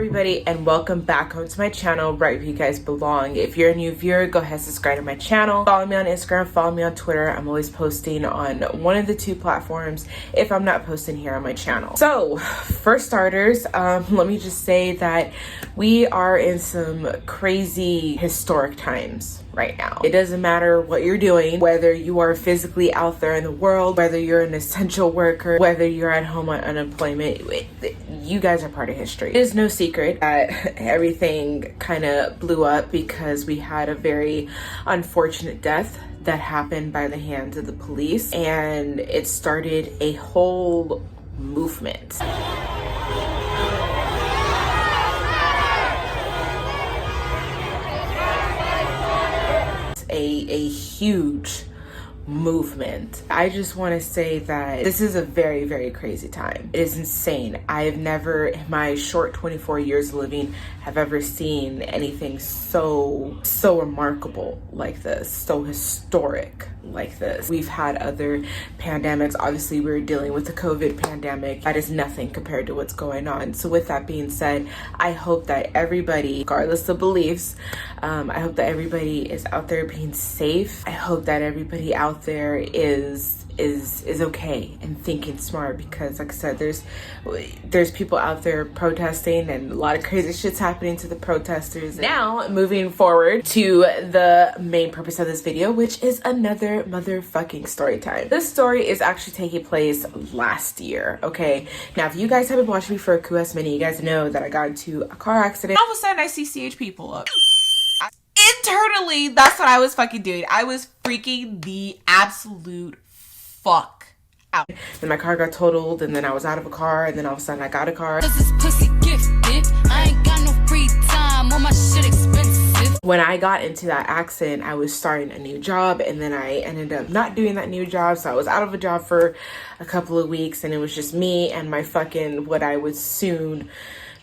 everybody, and welcome back home to my channel, right where you guys belong. If you're a new viewer, go ahead and subscribe to my channel. Follow me on Instagram, follow me on Twitter. I'm always posting on one of the two platforms if I'm not posting here on my channel. So for starters, let me just say that we are in some crazy historic times right now. It doesn't matter what you're doing, whether you are physically out there in the world, whether you're an essential worker, whether you're at home on unemployment, you guys are part of history. It is no secret that everything kind of blew up because we had a very unfortunate death that happened by the hands of the police, and it started a whole movement. A huge movement. I just want to say that this is a very, very crazy time. It is insane. I have never, in my short 24 years of living, have ever seen anything so remarkable like this, so historic like this. We've had other pandemics. Obviously, we're dealing with the COVID pandemic. That is nothing compared to what's going on. So with that being said, I hope that everybody, regardless of beliefs, I hope that everybody is out there being safe. I hope that everybody out there is okay and thinking smart, because like I said, there's people out there protesting and a lot of crazy shit's happening to the protesters. Now moving forward to the main purpose of this video, which is another motherfucking story time. This story is actually taking place last year. Okay, now if you guys have been watching me for a cool-ass minute, you guys know that I got into a car accident. All of a sudden I see CHP pull up. Internally, that's what I was fucking doing. I was freaking the absolute fuck out. Then my car got totaled, and then I was out of a car, and then all of a sudden I got a car. This pussy gifted. I ain't got no free time. All my shit expensive. When I got into that accident, I was starting a new job, and then I ended up not doing that new job. So I was out of a job for a couple of weeks, and it was just me and my fucking, what I would soon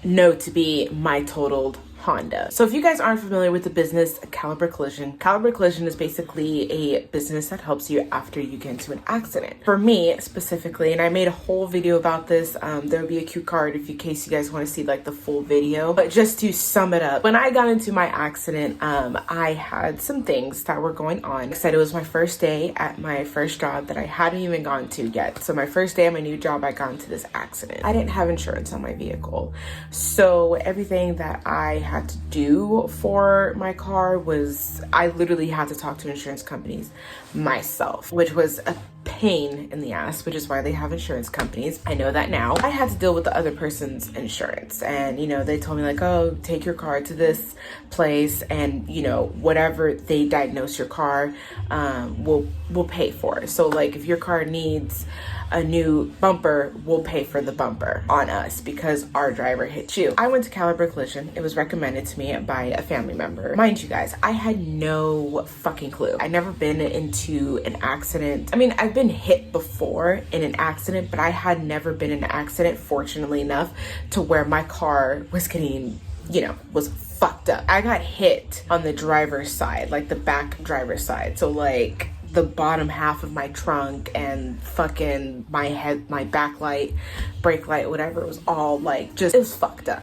know to be my totaled Honda. So if you guys aren't familiar with the business Caliber Collision is basically a business that helps you after you get into an accident. For me specifically, and I made a whole video about this, there'll be a cue card in case you guys want to see like the full video, but just to sum it up, when I got into my accident, I had some things that were going on. Like I said, it was my first day at my first job that I hadn't even gone to yet. So my first day at my new job, I got into this accident. I didn't have insurance on my vehicle, so everything that I had to do for my car was, I literally had to talk to insurance companies myself, which was a pain in the ass, which is why they have insurance companies. I know that now. I had to deal with the other person's insurance, and you know, they told me like, oh, take your car to this place, and you know, whatever they diagnose your car, we'll pay for it. So like if your car needs a new bumper, we'll pay for the bumper on us because our driver hit you. I went to Caliber Collision. It was recommended to me by a family member. Mind you guys, I had no fucking clue. I'd never been into an accident. I mean, I've been hit before in an accident, but I had never been in an accident, fortunately enough, to where my car was getting, you know, was fucked up. I got hit on the driver's side, like the back driver's side. So like the bottom half of my trunk and fucking my head, my backlight, brake light, whatever, it was all like just, it was fucked up.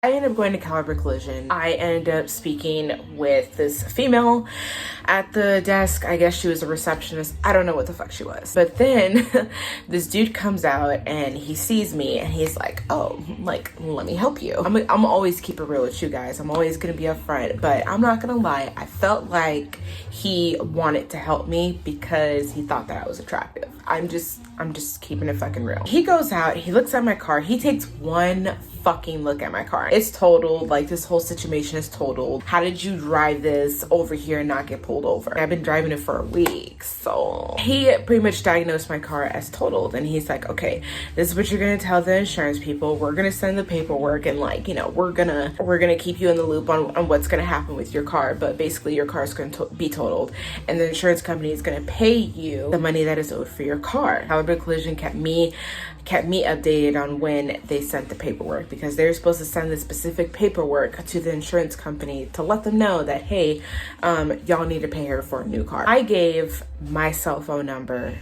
I ended up going to Caliber Collision. I ended up speaking with this female at the desk. I guess she was a receptionist. I don't know what the fuck she was. But then this dude comes out and he sees me and he's like, oh, like, let me help you. I'm always keep it real with you guys. I'm always gonna be upfront, but I'm not gonna lie. I felt like he wanted to help me because he thought that I was attractive. I'm just keeping it fucking real. He goes out, he looks at my car, he takes one fucking look at my car. It's totaled, like this whole situation is totaled. How did you drive this over here and not get pulled over? I've been driving it for a week. So he pretty much diagnosed my car as totaled, and he's like, okay, this is what you're gonna tell the insurance people. We're gonna send the paperwork, and like, you know, we're gonna keep you in the loop on what's gonna happen with your car, but basically your car is going to be totaled, and the insurance company is gonna pay you the money that is owed for your car. Caliber Collision kept me updated on when they sent the paperwork, because they're supposed to send the specific paperwork to the insurance company to let them know that, hey, y'all need to pay her for a new car. I gave my cell phone number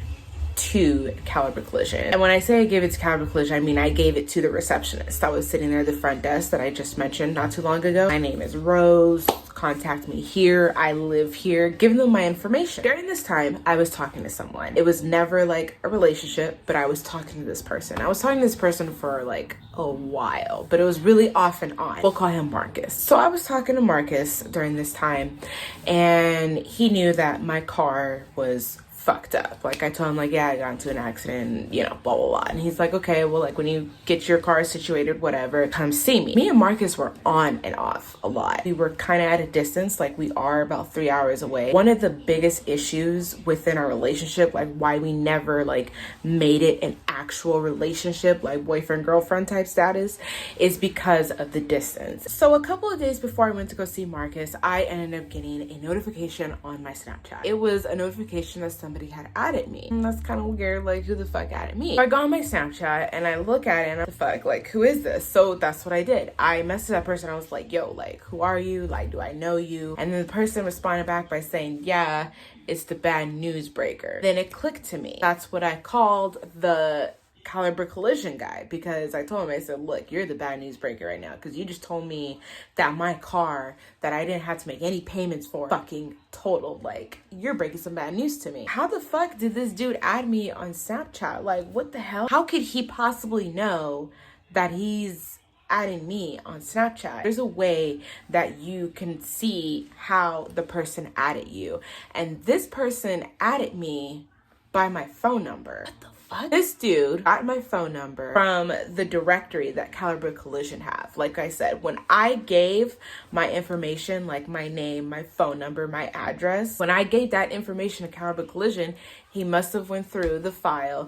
to Caliber Collision. And when I say I gave it to Caliber Collision, I mean I gave it to the receptionist that was sitting there at the front desk that I just mentioned not too long ago. My name is Rose. Contact me here. I live here. Giving them my information. During this time, I was talking to someone. It was never like a relationship, but I was talking to this person. I was talking to this person for like a while, but it was really off and on. We'll call him Marcus. So I was talking to Marcus during this time, and he knew that my car was fucked up. Like I told him like, yeah, I got into an accident, you know, blah, blah, blah. And he's like, okay, well, like when you get your car situated, whatever, come see me. Me and Marcus were on and off a lot. We were kind of at a distance, like we are about 3 hours away. One of the biggest issues within our relationship, like why we never like made it an actual relationship, like boyfriend, girlfriend type status, is because of the distance. So a couple of days before I went to go see Marcus, I ended up getting a notification on my Snapchat. It was a notification that somebody had added me. And that's kind of weird, like who the fuck added me? So I go on my Snapchat and I look at it and I'm the fuck, like who is this? So that's what I did. I messaged that person. I was like, yo, like who are you? Like, do I know you? And then the person responded back by saying, yeah, it's the bad news breaker. Then it clicked to me. That's what I called the Caliber Collision guy, because I told him, I said, look, you're the bad news breaker right now, because you just told me that my car that I didn't have to make any payments for fucking totaled. Like, you're breaking some bad news to me. How the fuck did this dude add me on Snapchat? Like, what the hell? How could he possibly know that he's adding me on Snapchat? There's a way that you can see how the person added you, and this person added me by my phone number. What the fuck? This dude got my phone number from the directory that Caliber Collision have. Like I said, when I gave my information, like my name, my phone number, my address, when I gave that information to Caliber Collision, he must have went through the file,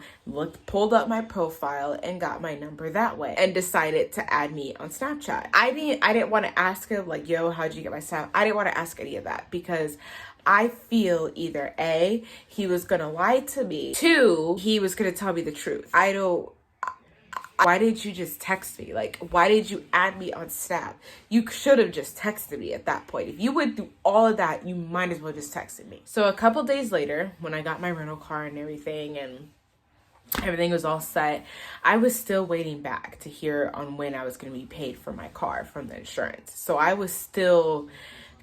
pulled up my profile and got my number that way and decided to add me on Snapchat. I didn't want to ask him like, yo, how'd you get my Snap? I didn't want to ask any of that, because I feel either A, he was gonna lie to me, 2, he was gonna tell me the truth. Why did you just text me? Like, why did you add me on Snap? You should have just texted me at that point. If you went through all of that, you might as well just texted me. So a couple days later, when I got my rental car and everything was all set, I was still waiting back to hear on when I was going to be paid for my car from the insurance. So I was still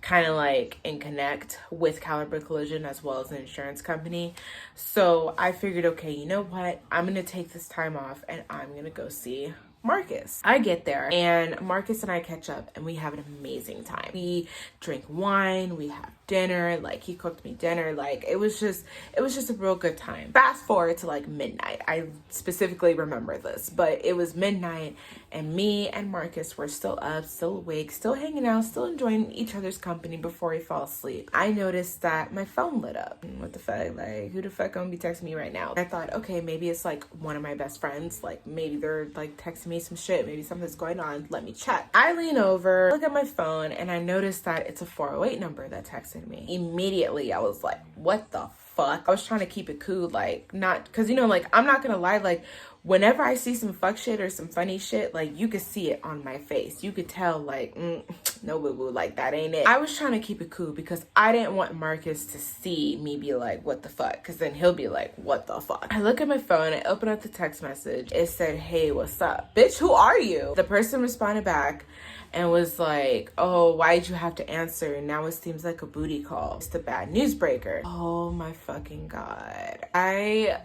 kind of like in connect with Caliber Collision as well as the insurance company. So I figured, okay, you know what? I'm going to take this time off and I'm going to go see Marcus. I get there and Marcus and I catch up and we have an amazing time. We drink wine, we have dinner, like he cooked me dinner, like it was just a real good time. Fast forward to like midnight. I specifically remember this, but it was midnight and me and Marcus were still up, still awake, still hanging out, still enjoying each other's company before we fell asleep. I noticed that my phone lit up. What the fuck? Like, who the fuck gonna be texting me right now? I thought, okay, maybe it's like one of my best friends. Like maybe they're like texting me some shit. Maybe something's going on. Let me check. I lean over, look at my phone, and I noticed that it's a 408 number that texted me. Immediately, I was like, what the fuck? I was trying to keep it cool, like not, because you know, like I'm not gonna lie, like whenever I see some fuck shit or some funny shit, like you could see it on my face. You could tell like, no boo boo, like that ain't it. I was trying to keep it cool because I didn't want Marcus to see me be like, what the fuck? Because then he'll be like, what the fuck? I look at my phone, I open up the text message. It said, hey, what's up? Bitch, who are you? The person responded back and was like, oh, why'd you have to answer? Now it seems like a booty call. It's the bad news breaker. Oh my fucking God. I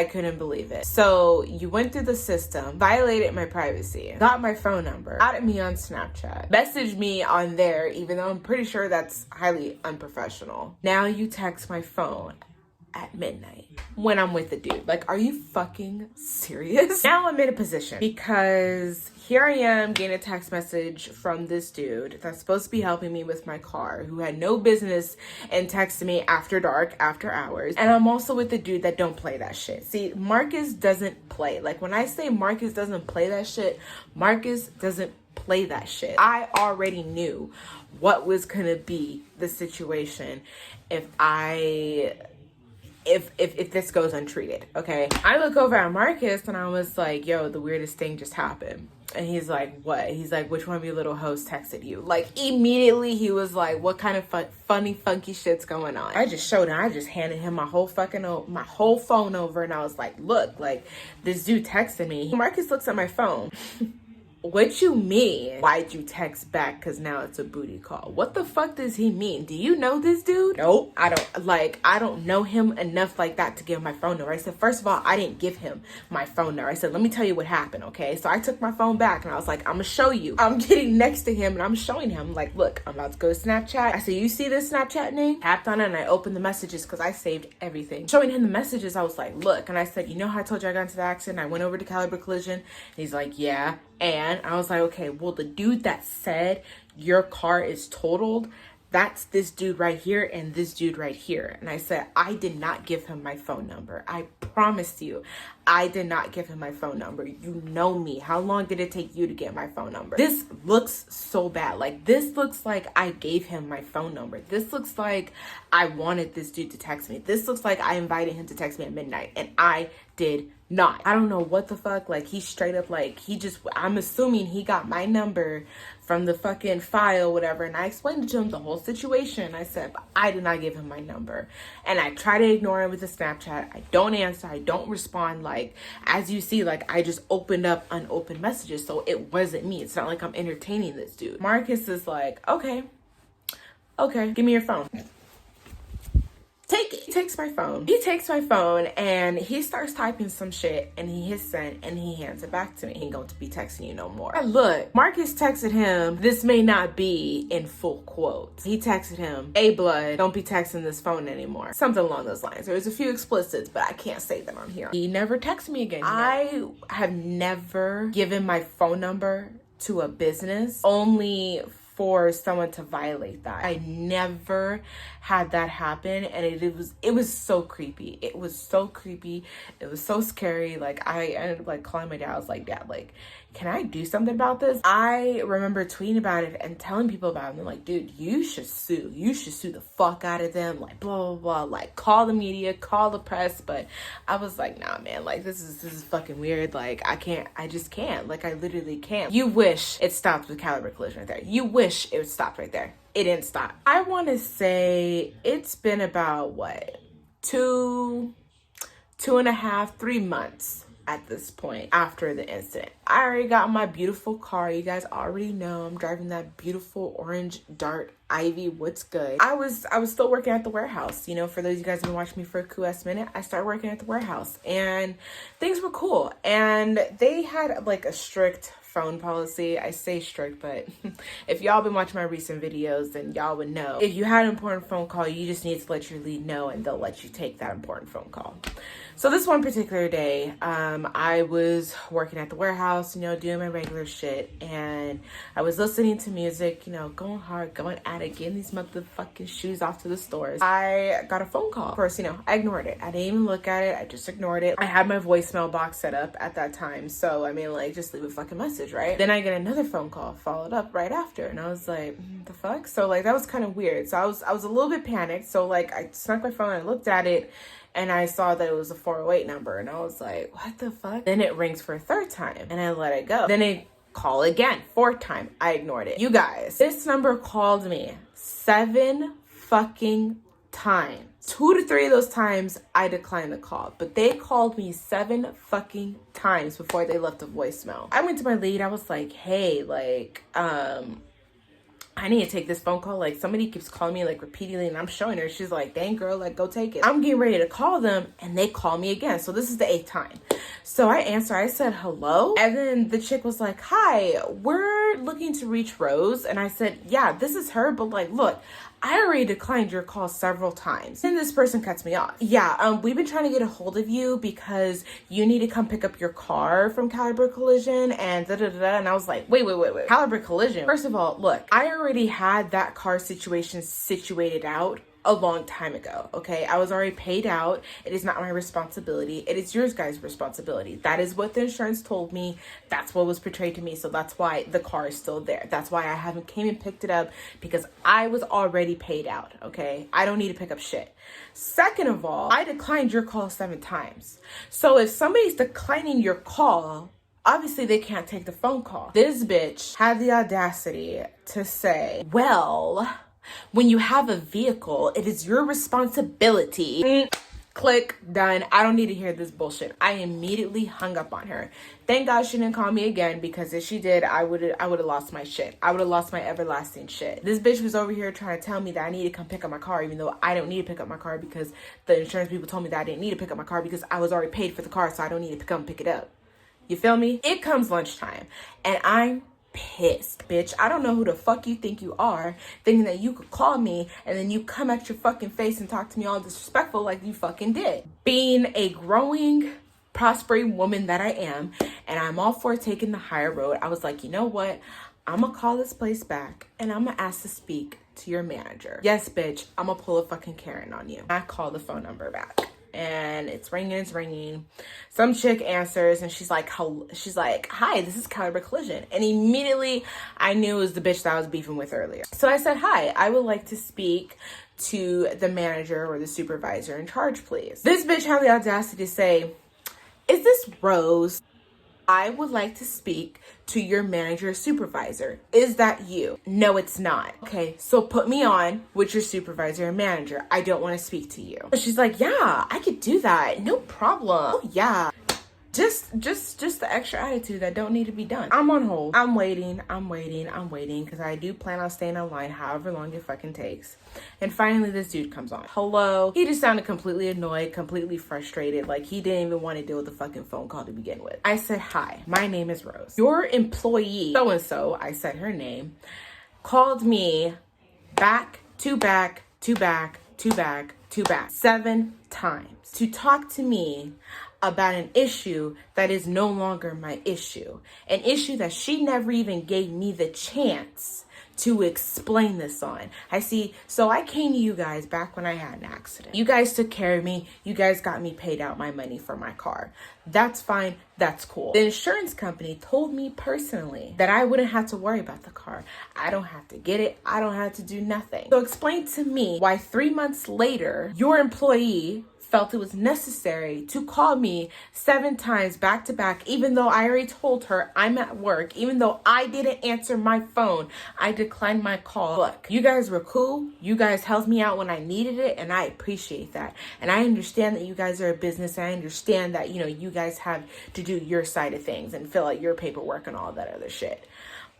couldn't believe it. So you went through the system, violated my privacy, got my phone number, added me on Snapchat, messaged me on there, even though I'm pretty sure that's highly unprofessional. Now you text my phone at midnight when I'm with the dude. Like, are you fucking serious? Now I'm in a position because here I am getting a text message from this dude that's supposed to be helping me with my car, who had no business in texting me after dark, after hours. And I'm also with the dude that don't play that shit. See, Marcus doesn't play. Like when I say Marcus doesn't play that shit, Marcus doesn't play that shit. I already knew what was gonna be the situation if this goes untreated, okay? I look over at Marcus and I was like, yo, the weirdest thing just happened. And he's like, what? He's like, which one of you little hoes texted you? Like, immediately he was like, what kind of funny, funky shit's going on? I just showed him. I just handed him my whole phone over. And I was like, look, like, this dude texted me. Marcus looks at my phone. What you mean? Why'd you text back? Because now it's a booty call. What the fuck does he mean? Do you know this dude? Nope. I don't know him enough like that to give my phone number. I said, first of all, I didn't give him my phone number. I said, let me tell you what happened, okay? So I took my phone back and I was like, I'm gonna show you. I'm getting next to him and I'm showing him, like, look, I'm about to go to Snapchat. I said, you see this Snapchat name? Tapped on it and I opened the messages because I saved everything. Showing him the messages, I was like, look. And I said, you know how I told you I got into the accident? I went over to Caliber Collision. And he's like, yeah. And I was like, okay, well, the dude that said your car is totaled, that's this dude right here and this dude right here. And I said, I did not give him my phone number. I promise you, I did not give him my phone number. You know me. How long did it take you to get my phone number? This looks so bad. Like, this looks like I gave him my phone number. This looks like I wanted this dude to text me. This looks like I invited him to text me at midnight and I did not. I don't know what the fuck. Like, he straight up, like, I'm assuming he got my number from the fucking file, whatever. And I explained to him the whole situation. I said, I did not give him my number. And I try to ignore him with the Snapchat. I don't answer. I don't respond. Like, as you see, like, I just opened up unopened messages. So it wasn't me. It's not like I'm entertaining this dude. Marcus is like, okay, give me your phone. He takes my phone. He takes my phone and he starts typing some shit and he hits send and he hands it back to me. He ain't going to be texting you no more. And look, Marcus texted him, this may not be in full quotes. He texted him, hey blood, don't be texting this phone anymore. Something along those lines. There was a few explicits, but I can't say them on here. He never texted me again. I have never given my phone number to a business only for someone to violate that. I never had that happen and it was so creepy. It was so creepy. It was so scary. Like, I ended up like calling my dad. I was like, Dad, like, can I do something about this? I remember tweeting about it and telling people about it. And they're like, dude, you should sue. You should sue the fuck out of them. Like, blah, blah, blah. Like, call the media, call the press. But I was like, nah, man, like, this is fucking weird. Like, I just can't. Like, I literally can't. You wish it stopped with Caliber Collision right there. You wish it stopped right there. It didn't stop. I want to say it's been about, what, 2.5, 3 months at this point after the incident. I already got my beautiful car. You guys already know I'm driving that beautiful orange Dart Ivy. What's good? I was still working at the warehouse. You know, for those of you guys who've been watching me for a cool ass minute, I started working at the warehouse and things were cool. And they had like a strict phone policy. I say strict, but if y'all been watching my recent videos, then y'all would know. If you had an important phone call, you just need to let your lead know and they'll let you take that important phone call. So this one particular day, I was working at the warehouse, you know, doing my regular shit, and I was listening to music, you know, going hard, going at it, getting these motherfucking shoes off to the stores. I got a phone call. Of course, you know, I ignored it. I didn't even look at it. I just ignored it. I had my voicemail box set up at that time. So, I mean, like, just leave a fucking message, right? Then I get another phone call followed up right after. And I was like, the fuck? So, like, that was kind of weird. So I was a little bit panicked. So, like, I snuck my phone, I looked at it, and I saw that it was a 408 number. And I was like, what the fuck? Then it rings for a third time. And I let it go. Then it call again, fourth time. I ignored it. You guys, this number called me 7 fucking times. 2 to 3 of those times I declined the call, but they called me 7 fucking times before they left a voicemail. I went to my lead. I was like, hey, like, I need to take this phone call. Like, somebody keeps calling me, like, repeatedly, and I'm showing her. She's like, dang, girl, like, go take it. I'm getting ready to call them, and they call me again. So this is the 8th time. So I answer. I said, hello? And then the chick was like, hi, we're looking to reach Rose. And I said, yeah, this is her. But, like, look, I already declined your call several times. And this person cuts me off. Yeah, we've been trying to get a hold of you because you need to come pick up your car from Caliber Collision and da-da-da-da. And I was like, wait. Caliber Collision? First of all, look, I already had that car situation situated out a long time ago, okay? I was already paid out. It is not my responsibility. It is yours guys' responsibility. That is what the insurance told me. That's what was portrayed to me. So that's why the car is still there. That's why I haven't came and picked it up, because I was already paid out, okay? I don't need to pick up shit. Second of all, I declined your call 7 times. So if somebody's declining your call Obviously, they can't take the phone call. This bitch had the audacity to say, well, when you have a vehicle, it is your responsibility. Click, done. I don't need to hear this bullshit. I immediately hung up on her. Thank God she didn't call me again, because if she did, I would have lost my shit. I would have lost my everlasting shit. This bitch was over here trying to tell me that I need to come pick up my car, even though I don't need to pick up my car, because the insurance people told me that I didn't need to pick up my car because I was already paid for the car, so I don't need to come pick it up. You feel me? It comes lunchtime and I'm pissed, bitch. I don't know who the fuck you think you are, thinking that you could call me and then you come at your fucking face and talk to me all disrespectful like you fucking did. Being a growing, prospering woman that I am, and I'm all for taking the higher road, I was like, you know what? I'm gonna call this place back and I'm gonna ask to speak to your manager. Yes, bitch, I'm gonna pull a fucking Karen on you. I call the phone number back. And it's ringing. Some chick answers and she's like, hi, this is Caliber Collision. And immediately I knew it was the bitch that I was beefing with earlier. So I said, hi, I would like to speak to the manager or the supervisor in charge, please. This bitch had the audacity to say, is this Rose? I would like to speak to your manager or supervisor. Is that you? No, it's not. Okay, so put me on with your supervisor and manager. I don't want to speak to you. She's like, yeah, I could do that. No problem. Oh, yeah. Just the extra attitude that don't need to be done. I'm on hold. I'm waiting because I do plan on staying online however long it fucking takes. And finally this dude comes on. Hello. He just sounded completely annoyed, completely frustrated, like he didn't even want to deal with the fucking phone call to begin with. I said, hi, my name is Rose. Your employee, so-and-so, I said her name, called me back 7 times to talk to me about an issue that is no longer my issue. An issue that she never even gave me the chance to explain this on. So I came to you guys back when I had an accident. You guys took care of me. You guys got me paid out my money for my car. That's fine. That's cool. The insurance company told me personally that I wouldn't have to worry about the car. I don't have to get it. I don't have to do nothing. So explain to me why 3 months later, your employee felt it was necessary to call me 7 times back to back, even though I already told her I'm at work, even though I didn't answer my phone, I declined my call. Look, you guys were cool. You guys helped me out when I needed it, and I appreciate that. And I understand that you guys are a business, and I understand that, you guys have to do your side of things and fill out your paperwork and all that other shit.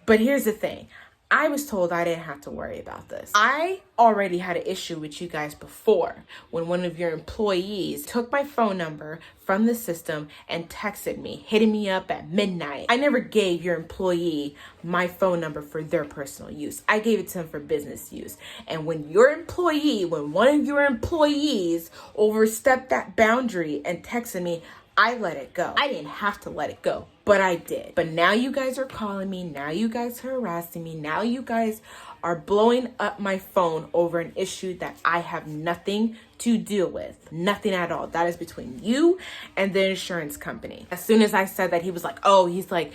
But here's the thing. I was told I didn't have to worry about this. I already had an issue with you guys before when one of your employees took my phone number from the system and texted me, hitting me up at midnight. I never gave your employee my phone number for their personal use. I gave it to them for business use. And when one of your employees overstepped that boundary and texted me, I let it go. I didn't have to let it go, but I did. But now you guys are calling me. Now you guys are harassing me. Now you guys are blowing up my phone over an issue that I have nothing to deal with. Nothing at all. That is between you and the insurance company. As soon as I said that, he was like, oh, he's like,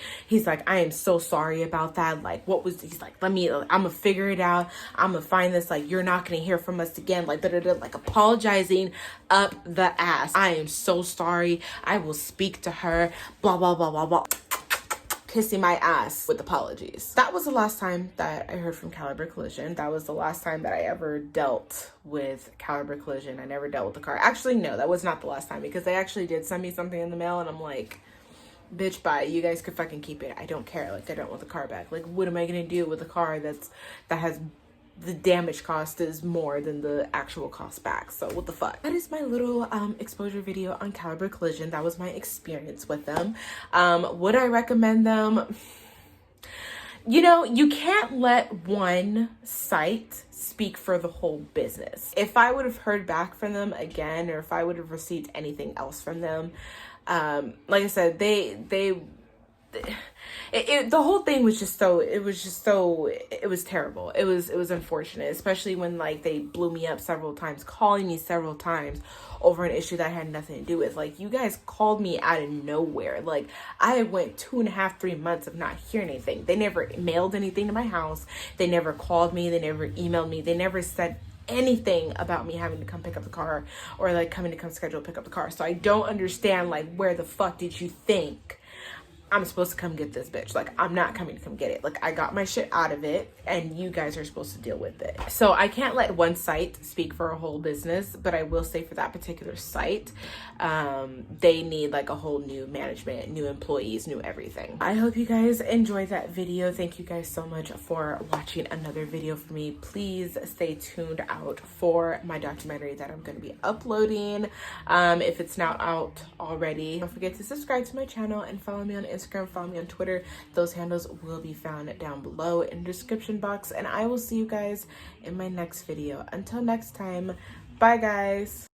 I am so sorry about that. Like, he's like, I'm gonna figure it out. I'm gonna find this. Like, you're not gonna hear from us again. Like, like apologizing up the ass. I am so sorry. I will speak to her. Blah, blah, blah, blah, blah. Kissing my ass with apologies. That was the last time that I heard from Caliber Collision. That was the last time that I ever dealt with Caliber Collision. I never dealt with the car. Actually, no, that was not the last time, because they actually did send me something in the mail and I'm like, bitch, bye. You guys could fucking keep it. I don't care. Like, I don't want the car back. Like, what am I gonna do with a car that has the damage cost is more than the actual cost back? So what the fuck? That is my little exposure video on Caliber Collision. That was my experience with them. Would I recommend them? You can't let one site speak for the whole business. If I would have heard back from them again, or if I would have received anything else from them, like I said, the whole thing was just it was terrible. It was unfortunate, especially when like they blew me up several times, calling me several times over an issue that I had nothing to do with. Like, you guys called me out of nowhere. Like, I went 2.5, 3 months of not hearing anything. They never mailed anything to my house. They never called me. They never emailed me. They never said anything about me having to come pick up the car, or like come schedule pick up the car. So I don't understand, like, where the fuck did you think I'm supposed to come get this bitch. Like, I'm not coming to come get it. Like, I got my shit out of it and you guys are supposed to deal with it. So I can't let one site speak for a whole business, but I will say for that particular site, they need like a whole new management, new employees, new everything. I hope you guys enjoyed that video. Thank you guys so much for watching another video for me. Please stay tuned out for my documentary that I'm going to be uploading. If it's not out already, don't forget to subscribe to my channel and follow me on Instagram, follow me on Twitter. Those handles will be found down below in the description box, and I will see you guys in my next video. Until next time, bye guys.